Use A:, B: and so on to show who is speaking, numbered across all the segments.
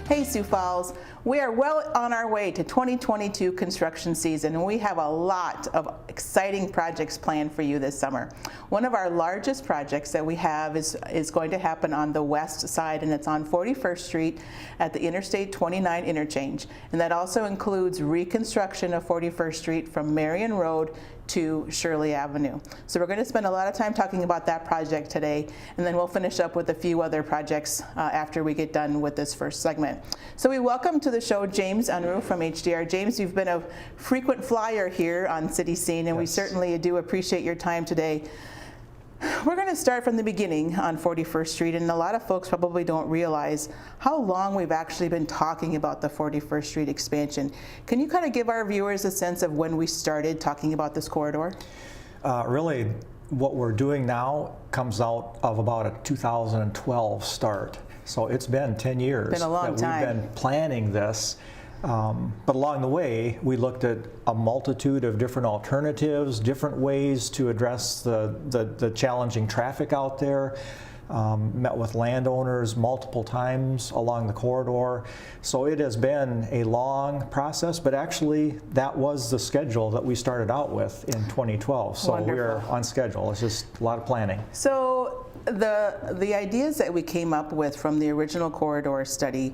A: Hey Sioux Falls, we are well on our way to 2022 construction season and we have a lot of exciting projects planned for you this summer. One of our largest projects that we have is going to happen on the west side, and it's on 41st Street at the Interstate 29 interchange. And that also includes reconstruction of 41st Street from Marion Road to Shirley Avenue. So we're going to spend a lot of time talking about that project today, and then we'll finish up with a few other projects after we get done with this first segment. So we welcome to the show James Unruh from HDR. James, you've been a frequent flyer here on City Scene, and we certainly do appreciate your time today. We're going to start from the beginning on 41st Street, and a lot of folks probably don't realize how long we've actually been talking about the 41st Street expansion. Can you kind of give our viewers a sense of when we started talking about this corridor?
B: Really, what we're doing now comes out of about a 2012 start. So it's been 10 years
A: been a long time.
B: We've been planning this. But along the way, we looked at a multitude of different alternatives, different ways to address the challenging traffic out there. Met with landowners multiple times along the corridor. So it has been a long process, but actually that was the schedule that we started out with in 2012. So
A: Wonderful.
B: we're on schedule. It's just a lot of planning.
A: So the ideas that we came up with from the original corridor study,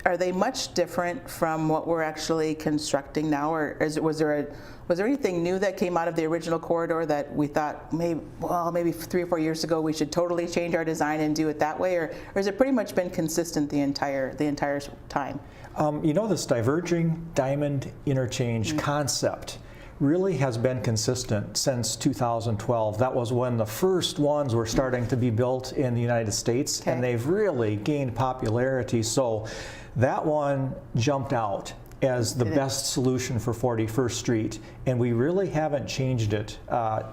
A: are they much different from what we're actually constructing now, or was there anything new that came out of the original corridor that we thought maybe 3 or 4 years ago we should totally change our design and do it that way, or has it pretty much been consistent the entire time?
B: You know, this diverging diamond interchange concept really has been consistent since 2012. That was when the first ones were starting to be built in the United States, and they've really gained popularity. So that one jumped out as the best solution for 41st Street, and we really haven't changed it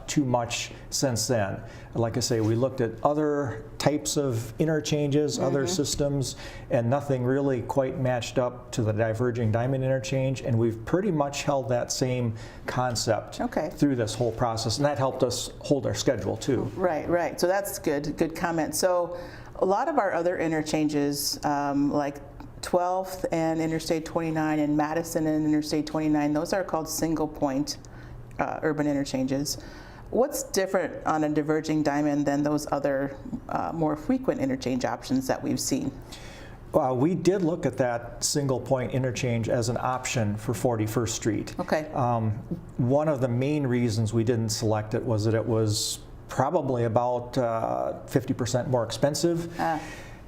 B: too much since then. Like I say, we looked at other types of interchanges, other systems, and nothing really quite matched up to the diverging diamond interchange, and we've pretty much held that same concept through this whole process, and that helped us hold our schedule too.
A: Right. So that's good comment. So a lot of our other interchanges, like 12th and Interstate 29 and Madison and Interstate 29, those are called single point urban interchanges. What's different on a diverging diamond than those other more frequent interchange options that we've seen?
B: We did look at that single point interchange as an option for 41st Street. One of the main reasons we didn't select it was that it was probably about 50% more expensive.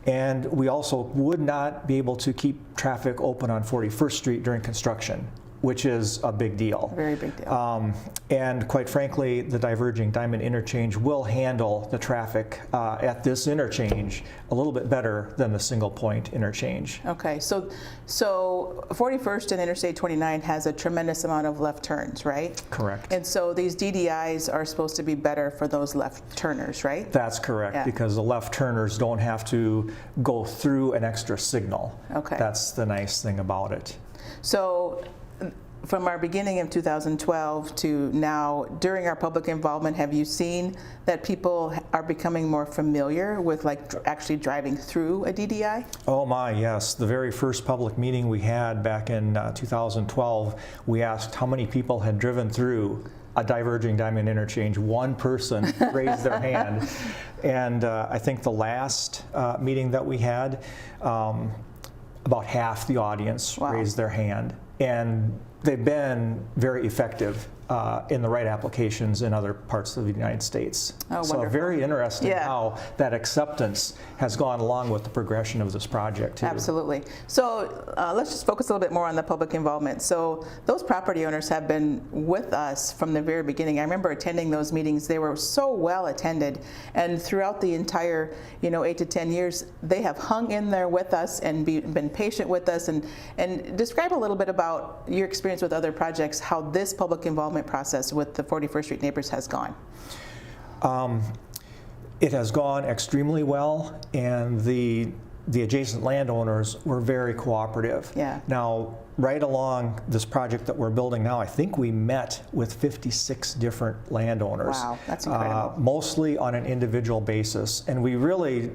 B: And we also would not be able to keep traffic open on 41st Street during construction, which is a big deal.
A: Very big deal.
B: And quite frankly, the diverging diamond interchange will handle the traffic at this interchange a little bit better than the single point interchange.
A: Okay, so 41st and Interstate 29 has a tremendous amount of left turns, right?
B: Correct.
A: And so these DDIs are supposed to be better for those left turners, right?
B: That's correct, because the left turners don't have to go through an extra signal. That's the nice thing about it.
A: So from our beginning of 2012 to now, during our public involvement, have you seen that people are becoming more familiar with actually driving through a DDI?
B: Oh my, yes. The very first public meeting we had back in 2012, we asked how many people had driven through a diverging diamond interchange. One person raised their hand. And I think the last meeting that we had, about half the audience raised their hand. And they've been very effective in the right applications in other parts of the United States. So very interesting how that acceptance has gone along with the progression of this project too.
A: Absolutely. So let's just focus a little bit more on the public involvement. So those property owners have been with us from the very beginning. I remember attending those meetings. They were so well attended, and throughout the entire 8 to 10 years, they have hung in there with us and been patient with us. And describe a little bit about your experience with other projects, how this public involvement process with the 41st Street neighbors has gone.
B: It has gone extremely well, and the adjacent landowners were very cooperative. Now, right along this project that we're building now, I think we met with 56 different landowners.
A: Wow, that's incredible.
B: Mostly on an individual basis, and we really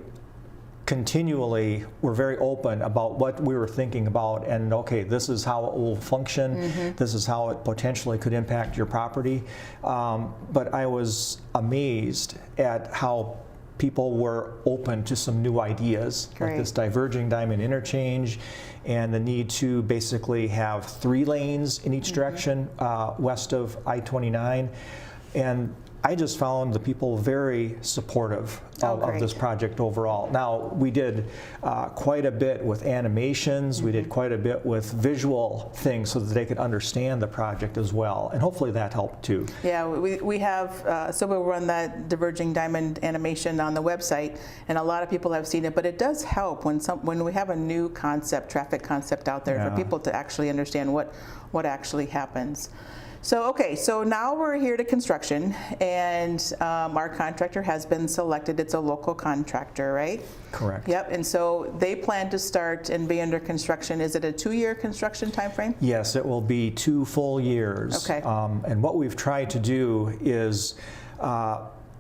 B: continually were very open about what we were thinking about, and okay, this is how it will function, this is how it potentially could impact your property. But I was amazed at how people were open to some new ideas, like this diverging diamond interchange, and the need to basically have 3 lanes in each direction west of I-29. And I just found the people very supportive of this project overall. Now, we did quite a bit with animations, we did quite a bit with visual things so that they could understand the project as well, and hopefully that helped too. Yeah,
A: we have, so we'll run that Diverging Diamond animation on the website, and a lot of people have seen it, but it does help when we have a new concept, traffic concept out there for people to actually understand what actually happens. So, okay, so now we're here to construction, and our contractor has been selected. It's a local contractor, right?
B: Correct.
A: Yep, and so they plan to start and be under construction. Is it a 2-year construction time frame?
B: Yes, it will be 2 full years.
A: Okay.
B: And what we've tried to do is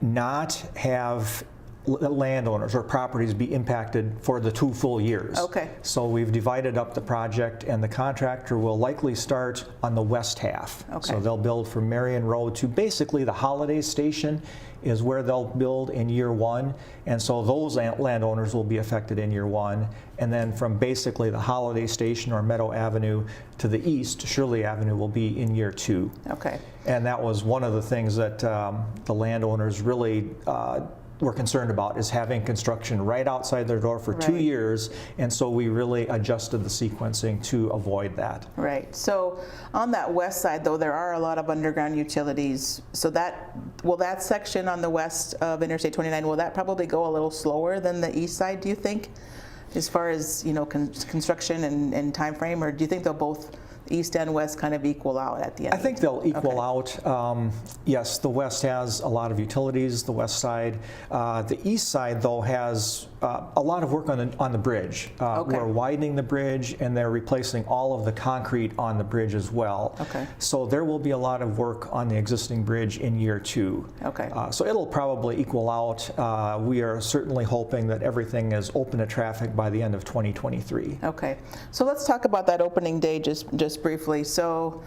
B: not have landowners or properties be impacted for the 2 full years.
A: Okay.
B: So we've divided up the project, and the contractor will likely start on the west half.
A: Okay.
B: So they'll build from Marion Road to basically the Holiday Station is where they'll build in year 1, and so those landowners will be affected in year 1, and then from basically the Holiday Station or Meadow Avenue to the east, Shirley Avenue will be in year 2.
A: Okay.
B: And that was one of the things that the landowners really were concerned about, is having construction right outside their door for 2 years, and so we really adjusted the sequencing to avoid that.
A: Right. So on that west side, though, there are a lot of underground utilities. So will that section on the west of Interstate 29, will that probably go a little slower than the east side, do you think, as far as construction and time frame, or do you think they'll both, east and west, kind of equal out at the end?
B: I think they'll equal out. Yes, the west has a lot of utilities, the west side. The east side, though, has a lot of work on the bridge. We're widening the bridge, and they're replacing all of the concrete on the bridge as well.
A: Okay.
B: So there will be a lot of work on the existing bridge in year 2.
A: Okay.
B: So it'll probably equal out. We are certainly hoping that everything is open to traffic by the end of 2023.
A: Okay. So let's talk about that opening day just briefly. So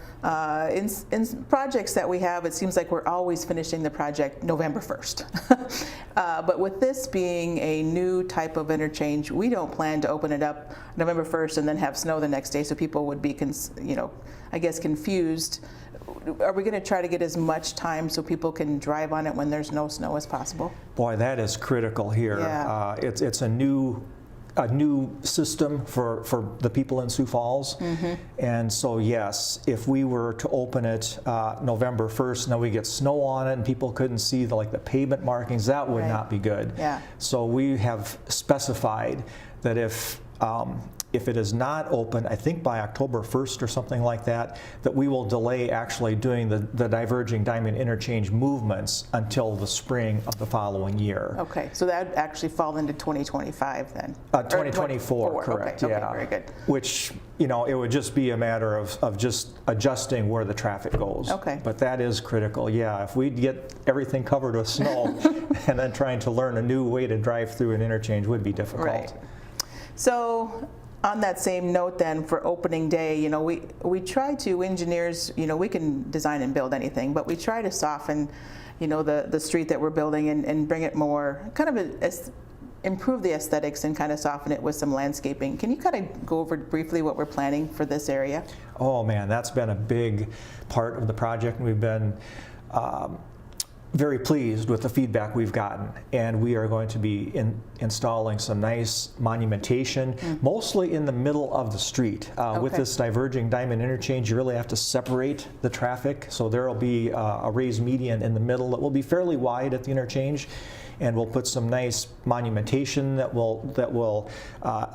A: in projects that we have, it seems like we're always finishing the project November 1st. But with this being a new type of interchange, we don't plan to open it up November 1st and then have snow the next day, so people would be, I guess, confused. Are we going to try to get as much time so people can drive on it when there's no snow as possible?
B: Boy, that is critical here.
A: Yeah.
B: It's a new system for the people in Sioux Falls. And so yes, if we were to open it November 1st, now we get snow on it and people couldn't see the pavement markings, that would not be good.
A: Yeah.
B: So we have specified that if it is not open, I think by October 1st or something like that, that we will delay actually doing the Diverging Diamond Interchange movements until the spring of the following year.
A: Okay, so that would actually fall into 2025 then?
B: 2024, correct,
A: okay,
B: yeah.
A: Okay, very good.
B: Which, it would just be a matter of just adjusting where the traffic goes.
A: Okay.
B: But that is critical, yeah. If we get everything covered with snow and then trying to learn a new way to drive through an interchange would be difficult.
A: Right. So, on that same note then, for opening day, we try to, engineers, we can design and build anything, but we try to soften, the street that we're building and bring it more, kind of improve the aesthetics and kind of soften it with some landscaping. Can you kind of go over briefly what we're planning for this area?
B: Oh man, that's been a big part of the project. We've been very pleased with the feedback we've gotten, and we are going to be installing some nice monumentation, mostly in the middle of the street. With this Diverging Diamond Interchange, you really have to separate the traffic, so there will be a raised median in the middle that will be fairly wide at the interchange, and we'll put some nice monumentation that will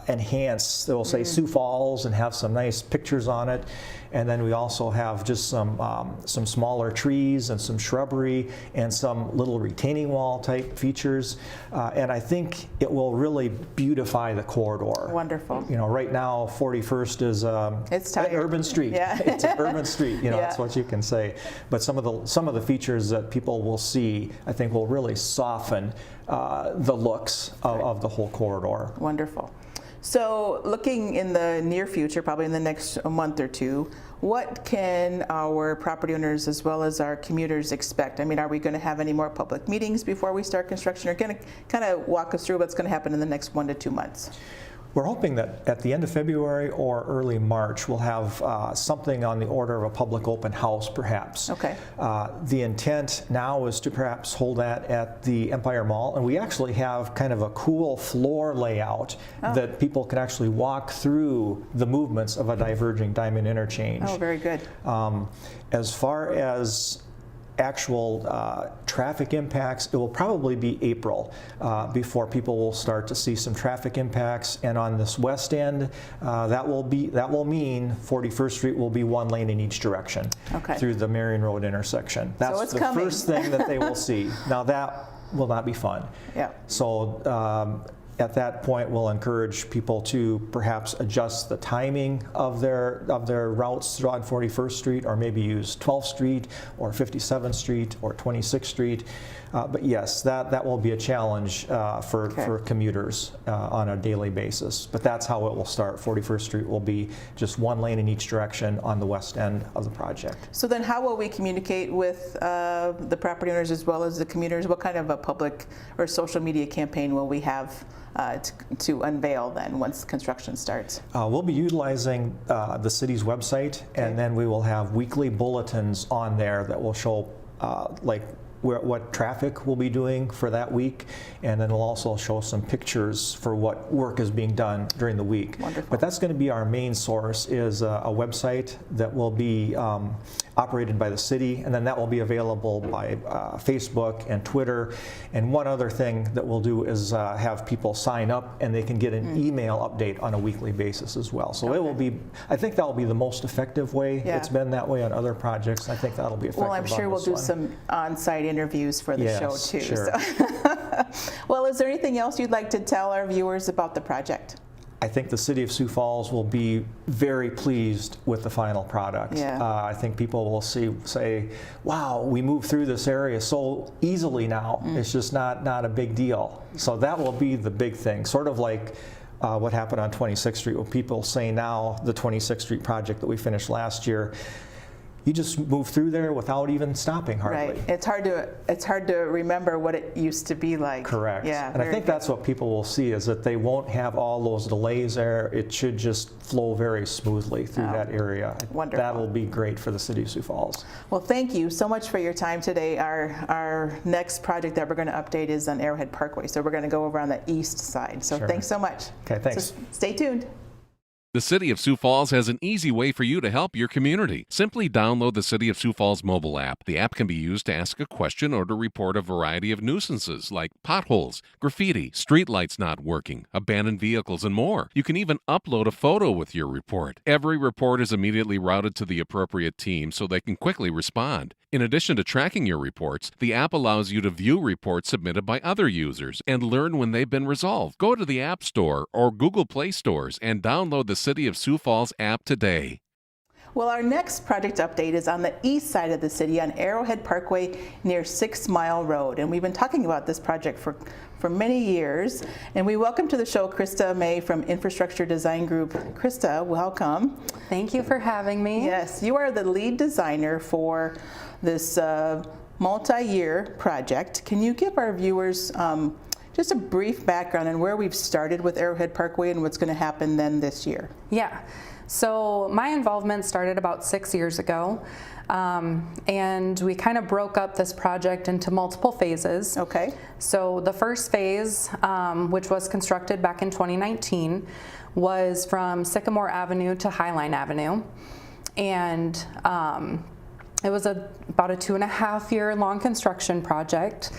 B: enhance, that will say Sioux Falls and have some nice pictures on it. And then we also have just some smaller trees and some shrubbery and some little retaining wall type features. And I think it will really beautify the corridor.
A: Wonderful.
B: Right now 41st is an urban street.
A: Yeah.
B: It's an urban street. That's what you can say. But some of the features that people will see, I think, will really soften in the looks of the whole corridor.
A: Wonderful. So looking in the near future, probably in the next month or two, what can our property owners as well as our commuters expect? I mean, are we going to have any more public meetings before we start construction? Or going to kind of walk us through what's going to happen in the next 1 to 2 months?
B: We're hoping that at the end of February or early March, we'll have something on the order of a public open house, perhaps.
A: Okay.
B: The intent now is to perhaps hold that at the Empire Mall, and we actually have kind of a cool floor layout that people can actually walk through the movements of a diverging diamond interchange.
A: Oh, very good.
B: As far as actual traffic impacts, it will probably be April before people will start to see some traffic impacts. And on this west end, that will mean 41st Street will be 1 lane in each direction through the Marion Road intersection. That's the first thing that they will see. Now that will not be fun.
A: Yeah.
B: So at that point, we'll encourage people to perhaps adjust the timing of their routes on 41st Street, or maybe use 12th Street or 57th Street or 26th Street. But yes, that will be a challenge for commuters on a daily basis. But that's how it will start. 41st Street will be just 1 lane in each direction on the west end of the project. So
A: then how will we communicate with the property owners as well as the commuters? What kind of a public or social media campaign will we have to unveil then once construction starts?
B: We'll be utilizing the city's website, and then we will have weekly bulletins on there that will show what traffic we'll be doing for that week, and then we'll also show some pictures for what work is being done during the week.
A: Wonderful.
B: But that's going to be our main source, is a website that will be operated by the city, and then that will be available by Facebook and Twitter. And one other thing that we'll do is have people sign up, and they can get an email update on a weekly basis as well. So it will be, I think that will be the most effective way.
A: Yeah.
B: It's been that way on other projects. I think that'll be effective.
A: Well, I'm sure we'll do some on-site interviews for the show too.
B: Sure.
A: So. Well, is there anything else you'd like to tell our viewers about the project?
B: I think the city of Sioux Falls will be very pleased with the final product.
A: Yeah.
B: I think people will say, wow, we moved through this area so easily now. It's just not a big deal. So that will be the big thing, sort of like what happened on 26th Street, with people saying now the 26th Street project that we finished last year, you just move through there without even stopping hardly.
A: Right. It's hard to remember what it used to be like.
B: Correct.
A: Yeah.
B: And I think that's what people will see, is that they won't have all those delays there. It should just flow very smoothly through that area.
A: Wonderful.
B: That will be great for the city of Sioux Falls.
A: Well, thank you so much for your time today. Our next project that we're going to update is on Arrowhead Parkway. So we're going to go over on the east side. So thanks so much.
B: Okay, thanks.
A: So stay tuned.
C: The City of Sioux Falls has an easy way for you to help your community. Simply download the City of Sioux Falls mobile app. The app can be used to ask a question or to report a variety of nuisances like potholes, graffiti, streetlights not working, abandoned vehicles, and more. You can even upload a photo with your report. Every report is immediately routed to the appropriate team so they can quickly respond. In addition to tracking your reports, the app allows you to view reports submitted by other users and learn when they've been resolved. Go to the App Store or Google Play stores and download the City of Sioux Falls app today.
A: Well, our next project update is on the east side of the city on Arrowhead Parkway near 6 Mile Road. And we've been talking about this project for many years. And we welcome to the show Krista May from Infrastructure Design Group. Krista, welcome.
D: Thank you for having me.
A: Yes, you are the lead designer for this multi-year project. Can you give our viewers just a brief background on where we've started with Arrowhead Parkway and what's going to happen then this year?
D: Yeah. So my involvement started about 6 years ago, and we kind of broke up this project into multiple phases.
A: Okay.
D: So the first phase, which was constructed back in 2019, was from Sycamore Avenue to Highline Avenue, and it was about a 2.5 year long construction project.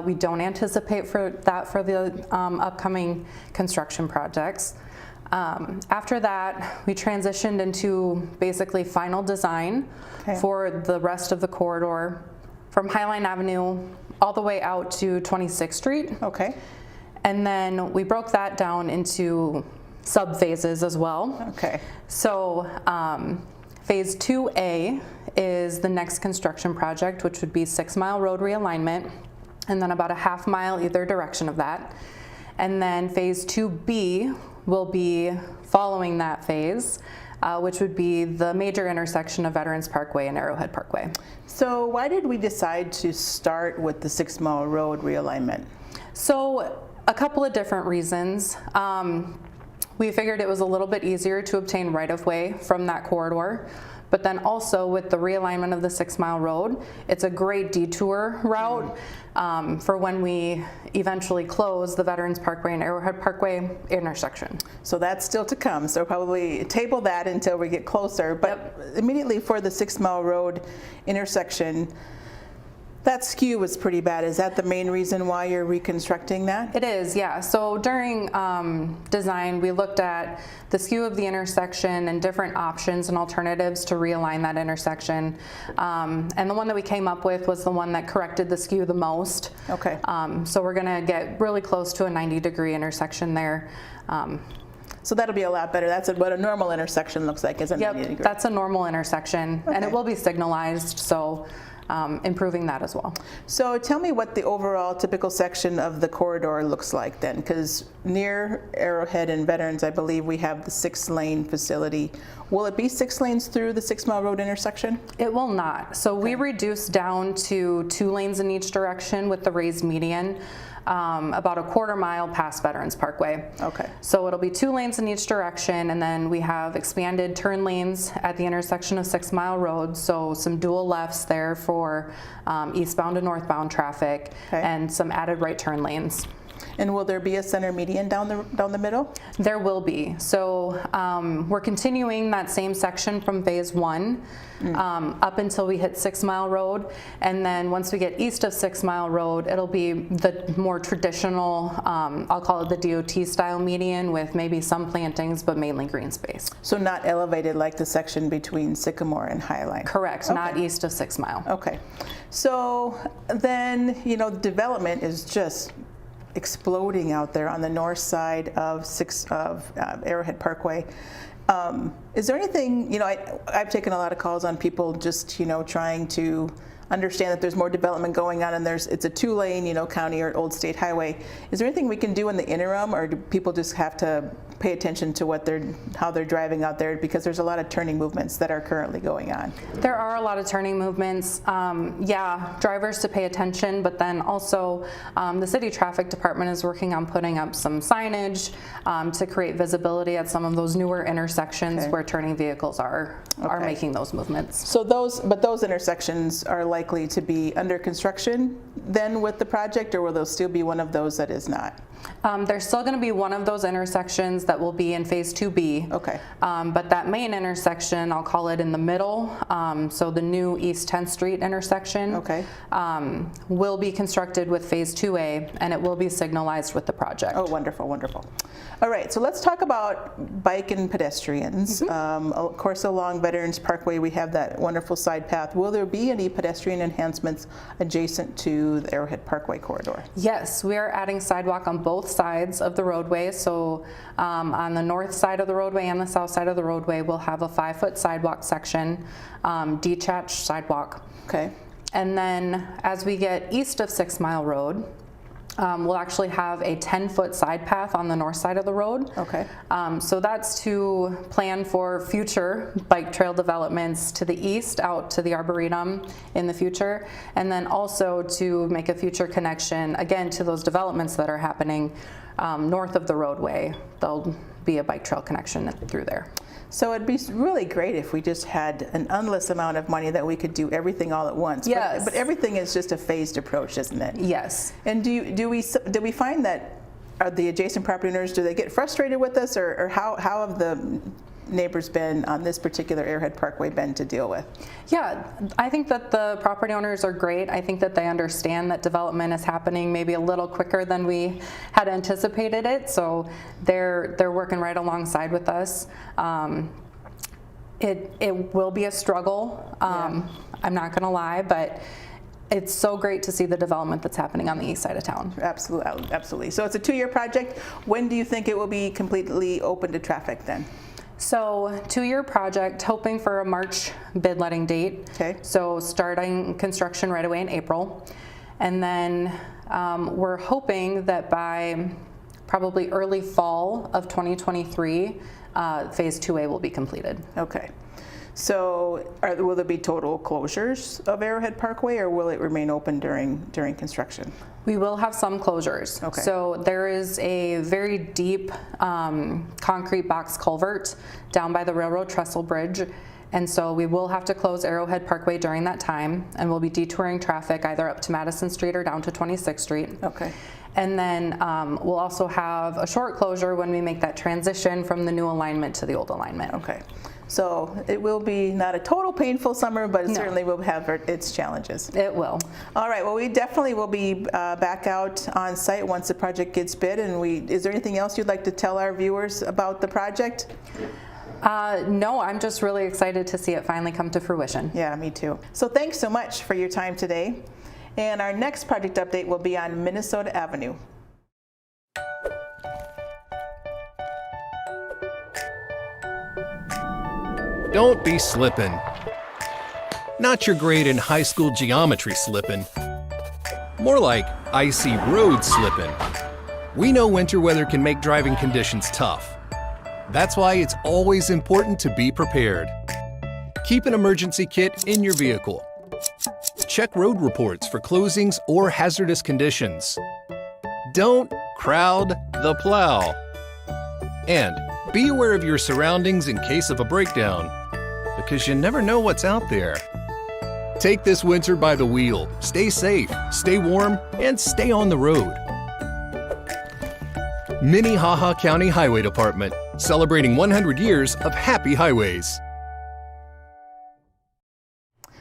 D: We don't anticipate for the upcoming construction projects. After that, we transitioned into basically final design for the rest of the corridor from Highline Avenue all the way out to 26th Street.
A: Okay.
D: And then we broke that down into sub-phases as well.
A: Okay.
D: So phase 2A is the next construction project, which would be 6 Mile Road realignment. and then about a half mile either direction of that. And then phase 2B will be following that phase, which would be the major intersection of Veterans Parkway and Arrowhead Parkway.
A: So why did we decide to start with the 6 Mile Road realignment?
D: So a couple of different reasons. We figured it was a little bit easier to obtain right-of-way from that corridor. But then also with the realignment of the 6 Mile Road, it's a great detour route for when we eventually close the Veterans Parkway and Arrowhead Parkway intersection.
A: So that's still to come, so probably table that until we get closer. But immediately for the 6 Mile Road intersection, that skew was pretty bad. Is that the main reason why you're reconstructing that?
D: It is, yeah. So during design, we looked at the skew of the intersection and different options and alternatives to realign that intersection. And the one that we came up with was the one that corrected the skew the most.
A: Okay.
D: So we're going to get really close to a 90-degree intersection there.
A: So that'll be a lot better. That's what a normal intersection looks like, isn't it?
D: Yep, that's a normal intersection, and it will be signalized, so improving that as well.
A: So tell me what the overall typical section of the corridor looks like then, because near Arrowhead and Veterans, I believe we have the 6-lane facility. Will it be 6 lanes through the 6 Mile Road intersection?
D: It will not. So we reduced down to 2 lanes in each direction with the raised median. About a quarter mile past Veterans Parkway.
A: Okay.
D: So it'll be 2 lanes in each direction, and then we have expanded turn lanes at the intersection of 6 Mile Road, so some dual lefts there for eastbound and northbound traffic, and some added right turn lanes.
A: And will there be a center median down the middle?
D: There will be. So we're continuing that same section from phase 1 up until we hit 6 Mile Road, and then once we get east of 6 Mile Road, it'll be the more traditional, I'll call it the DOT style median with maybe some plantings, but mainly green space.
A: So not elevated like the section between Sycamore and Highline?
D: Correct, not east of 6 Mile.
A: Okay. So then, you know, development is just exploding out there on the north side of Arrowhead Parkway. Is there anything, you know, I've taken a lot of calls on people just, you know, trying to understand that there's more development going on, and it's a 2-lane, you know, county or old state highway. Is there anything we can do in the interim, or do people just have to pay attention to how they're driving out there, because there's a lot of turning movements that are currently going on?
D: There are a lot of turning movements. Yeah, drivers to pay attention, but then also the city traffic department is working on putting up some signage to create visibility at some of those newer intersections where turning vehicles are making those movements.
A: So those intersections are likely to be under construction then with the project, or will there still be one of those that is not?
D: There's still going to be one of those intersections that will be in phase 2B.
A: Okay.
D: But that main intersection, I'll call it in the middle, so the new East 10th Street intersection, will be constructed with phase 2A, and it will be signalized with the project.
A: Oh, wonderful, wonderful. All right, so let's talk about bike and pedestrians. Of course, along Veterans Parkway, we have that wonderful side path. Will there be any pedestrian enhancements adjacent to the Arrowhead Parkway corridor?
D: Yes, we are adding sidewalk on both sides of the roadway. So on the north side of the roadway and the south side of the roadway, we'll have a 5-foot sidewalk section, detached sidewalk.
A: Okay.
D: And then as we get east of 6 Mile Road, we'll actually have a 10-foot side path on the north side of the road.
A: Okay.
D: So that's to plan for future bike trail developments to the east out to the Arboretum in the future, and then also to make a future connection again to those developments that are happening north of the roadway. There'll be a bike trail connection through there.
A: So it'd be really great if we just had an endless amount of money that we could do everything all at once.
D: Yes.
A: But everything is just a phased approach, isn't it?
D: Yes.
A: And do we find that the adjacent property owners, do they get frustrated with us, or how have the neighbors been on this particular Arrowhead Parkway been to deal with?
D: Yeah, I think that the property owners are great. I think that they understand that development is happening maybe a little quicker than we had anticipated it, so they're working right alongside with us. It will be a struggle, I'm not gonna lie, but it's so great to see the development that's happening on the east side of town.
A: Absolutely, absolutely. So it's a 2-year project. When do you think it will be completely open to traffic then?
D: So 2-year project, hoping for a March bid letting date.
A: Okay.
D: So starting construction right away in April. And then We're hoping that by probably early fall of 2023, Phase 2A will be completed.
A: Okay. So will there be total closures of Arrowhead Parkway, or will it remain open during construction?
D: We will have some closures.
A: Okay.
D: So there is a very deep concrete box culvert down by the railroad trestle bridge. And so we will have to close Arrowhead Parkway during that time, and we'll be detouring traffic either up to Madison Street or down to 26th Street.
A: Okay.
D: And then we'll also have a short closure when we make that transition from the new alignment to the old alignment.
A: Okay. So it will be not a total painful summer, but it certainly will have its challenges.
D: It will.
A: All right. Well, we definitely will be back out on site once the project gets bid. And is there anything else you'd like to tell our viewers about the project?
D: No, I'm just really excited to see it finally come to fruition.
A: Yeah, me too. So thanks so much for your time today. And our next project update will be on Minnesota Avenue.
E: Don't be slippin'. Not your grade in high school geometry slippin'. More like icy road slippin'. We know winter weather can make driving conditions tough. That's why it's always important to be prepared. Keep an emergency kit in your vehicle. Check road reports for closings or hazardous conditions. Don't crowd the plow. And be aware of your surroundings in case of a breakdown, because you never know what's out there. Take this winter by the wheel. Stay safe, stay warm, and stay on the road. Minnehaha County Highway Department, celebrating 100 years of happy highways.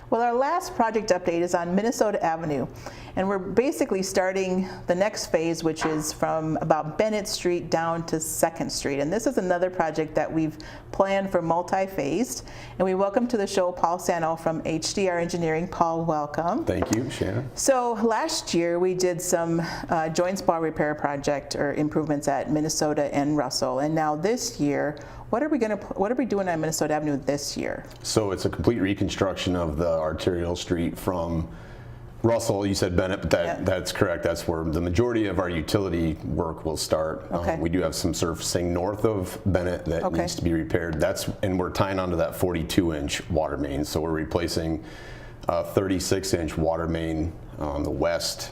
A: Well, our last project update is on Minnesota Avenue, and we're basically starting the next phase, which is from about Bennett Street down to 2nd Street. And this is another project that we've planned for multi-phased. And we welcome to the show Paul Sano from HDR Engineering. Paul, welcome.
F: Thank you, Shannon.
A: So last year we did some joint spar repair project or improvements at Minnesota and Russell, and now this year, what are we doing on Minnesota Avenue this year?
F: So it's a complete reconstruction of the arterial street from Russell. You said Bennett, but that's correct. That's where the majority of our utility work will start.
A: Okay.
F: We do have some surfacing north of Bennett that needs to be repaired. And we're tying onto that 42-inch water main. So we're replacing a 36-inch water main on the west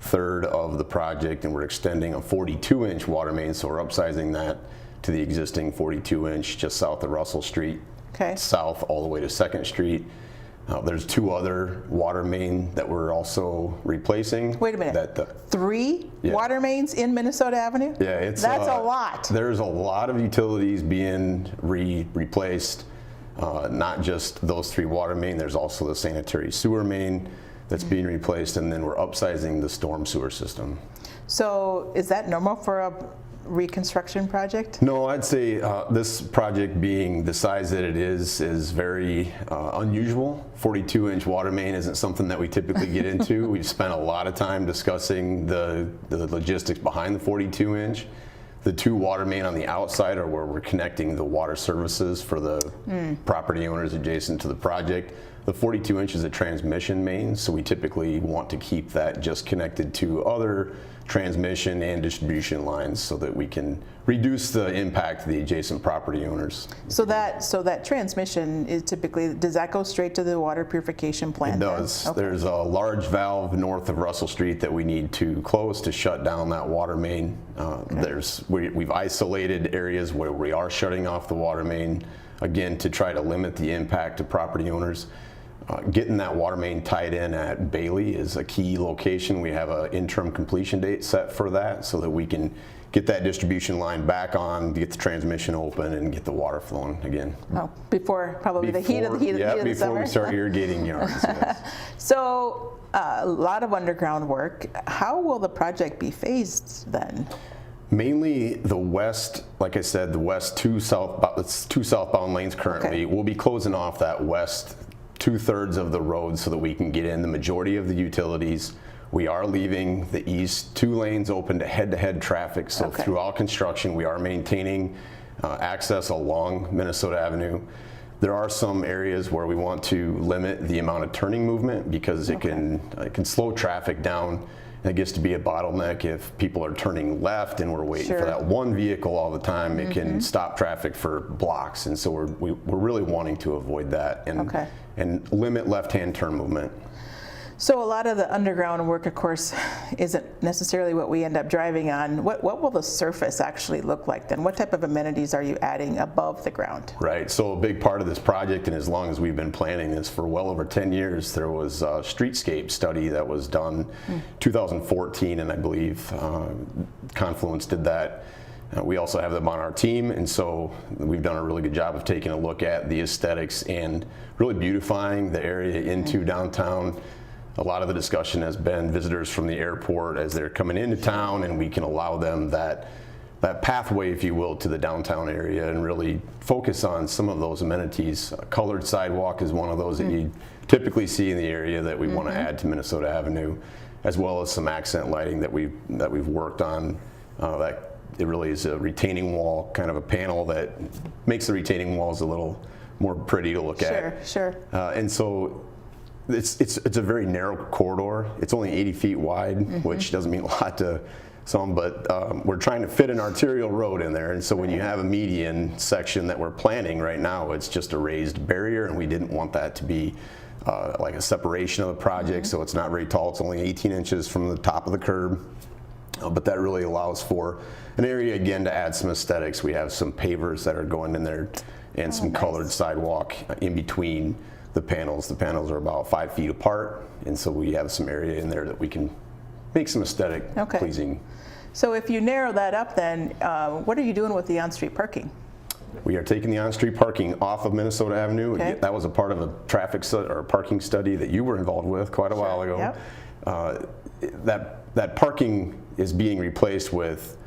F: third of the project, and we're extending a 42-inch water main. So we're upsizing that to the existing 42-inch just south of Russell Street, south all the way to 2nd Street. There's 2 other water main that we're also replacing.
A: Wait a minute. 3 water mains in Minnesota Avenue?
F: Yeah,
A: that's a lot.
F: There's a lot of utilities being replaced. Not just those 3 water main. There's also the sanitary sewer main that's being replaced, and then we're upsizing the storm sewer system.
A: So is that normal for a reconstruction project?
F: No, I'd say this project, being the size that it is very unusual. 42-inch water main isn't something that we typically get into. We've spent a lot of time discussing the logistics behind the 42-inch. The 2 water main on the outside are where we're connecting the water services for the property owners adjacent to the project. The 42-inch is a transmission main, so we typically want to keep that just connected to other transmission and distribution lines so that we can reduce the impact to the adjacent property owners.
A: So that transmission is typically, does that go straight to the water purification plant?
F: It does. Okay. There's a large valve north of Russell Street that we need to close to shut down that water main. We've isolated areas where we are shutting off the water main, again, to try to limit the impact to property owners. Getting that water main tied in at Bailey is a key location. We have an interim completion date set for that so that we can get that distribution line back on, get the transmission open, and get the water flowing again.
A: Oh, before the heat of the summer?
F: Before we start irrigating yards. Yes.
A: So a lot of underground work. How will the project be phased then?
F: Mainly the west, like I said, the west 2 southbound lanes currently. Okay. We'll be closing off that west 2/3 of the road so that we can get in the majority of the utilities. We are leaving the east 2 lanes open to head-to-head traffic. So throughout construction, we are maintaining access along Minnesota Avenue. There are some areas where we want to limit the amount of turning movement because it can slow traffic down And it gets to be a bottleneck if people are turning left and we're waiting for that one vehicle all the time. It can stop traffic for blocks, and so we're really wanting to avoid that and limit left-hand turn movement.
A: So a lot of the underground work, of course, isn't necessarily what we end up driving on. What will the surface actually look like then? What type of amenities are you adding above the ground?
F: Right, so a big part of this project, and as long as we've been planning this for well over 10 years, there was a streetscape study that was done 2014, and I believe Confluence did that. We also have them on our team, and so we've done a really good job of taking a look at the aesthetics and really beautifying the area into downtown. A lot of the discussion has been visitors from the airport as they're coming into town, and we can allow them that pathway, if you will, to the downtown area and really focus on some of those amenities. A colored sidewalk is one of those that you typically see in the area that we want to add to Minnesota Avenue, as well as some accent lighting that we've worked on. That it really is a retaining wall, kind of a panel that makes the retaining walls a little more pretty to look at.
A: Sure.
F: And so it's a very narrow corridor. It's only 80 feet wide, which doesn't mean a lot to some, but we're trying to fit an arterial road in there. And so when you have a median section that we're planning right now, it's just a raised barrier, and we didn't want that to be like a separation of the project. So it's not very tall. It's only 18 inches from the top of the curb. But that really allows for an area, again, to add some aesthetics. We have some pavers that are going in there and some colored sidewalk in between the panels. The panels are about 5 feet apart, and so we have some area in there that we can make some aesthetic pleasing.
A: So if you narrow that up, then what are you doing with the on-street parking?
F: We are taking the on-street parking off of Minnesota Avenue. That was a part of a traffic or parking study that you were involved with quite a while ago. That parking is being replaced with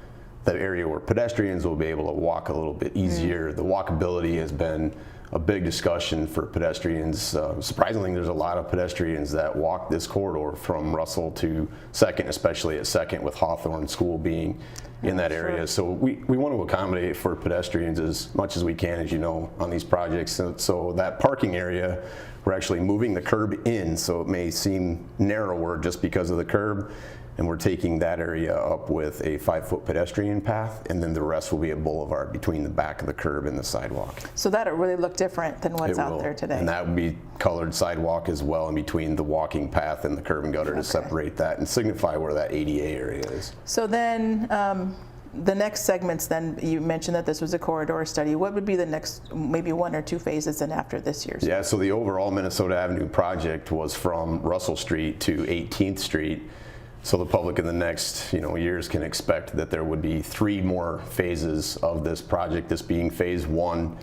F: that area where pedestrians will be able to walk a little bit easier. The walkability has been a big discussion for pedestrians. Surprisingly, there's a lot of pedestrians that walk this corridor from Russell to Second, especially at Second, with Hawthorne School being in that area. So we want to accommodate for pedestrians as much as we can, as you know, on these projects. So that parking area, we're actually moving the curb in, so it may seem narrower just because of the curb. And we're taking that area up with a 5-foot pedestrian path, and then the rest will be a boulevard between the back of the curb and the sidewalk.
A: So that'll really look different than what's out there today.
F: And that would be colored sidewalk as well in between the walking path and the curb and gutter to separate that and signify where that ADA area is.
A: So then the next segments, then you mentioned that this was a corridor study. What would be the next maybe 1 or 2 phases then after this year's?
F: Yeah, so the overall Minnesota Avenue project was from Russell Street to 18th Street. So the public in the next years can expect that there would be 3 more phases of this project, this being phase 1.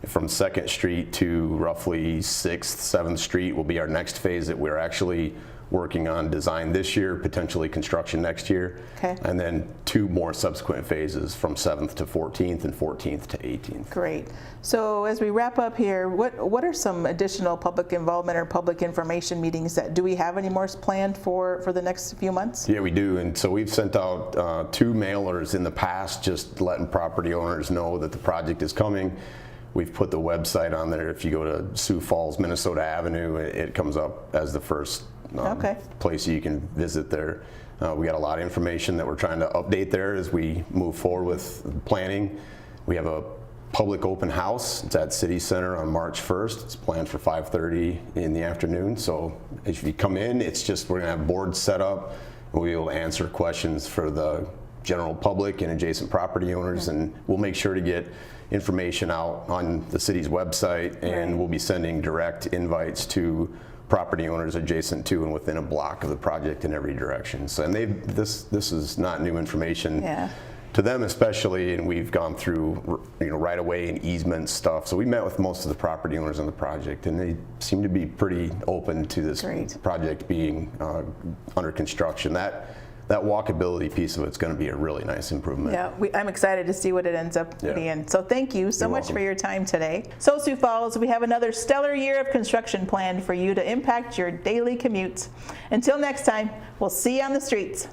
F: From 2nd Street to roughly 6th, 7th Street will be our next phase that we're actually working on design this year, potentially construction next year. And then 2 more subsequent phases from 7th to 14th and 14th to 18th.
A: Great. So as we wrap up here, what are some additional public involvement or public information meetings do we have any more planned for the next few months?
F: Yeah, we do. And so we've sent out 2 mailers in the past, just letting property owners know that the project is coming. We've put the website on there. If you go to Sioux Falls, Minnesota Avenue, it comes up as the first place you can visit there. We got a lot of information that we're trying to update there as we move forward with planning. We have a public open house. It's at City Center on March 1st. It's planned for 5:30 in the afternoon. So as you come in, we're gonna have boards set up. We'll be able to answer questions for the general public and adjacent property owners, and we'll make sure to get information out on the city's website, and we'll be sending direct invites to property owners adjacent to and within a block of the project in every direction. So, and this is not new information to them especially, and we've gone through right away and easement stuff. So we met with most of the property owners on the project, and they seem to be pretty open to this project being under construction. That walkability piece of it's going to be a really nice improvement.
A: Yeah, I'm excited to see what it ends up being. So thank you so much for your time today. So Sioux Falls, we have another stellar year of construction planned for you to impact your daily commutes. Until next time, we'll see you on the streets.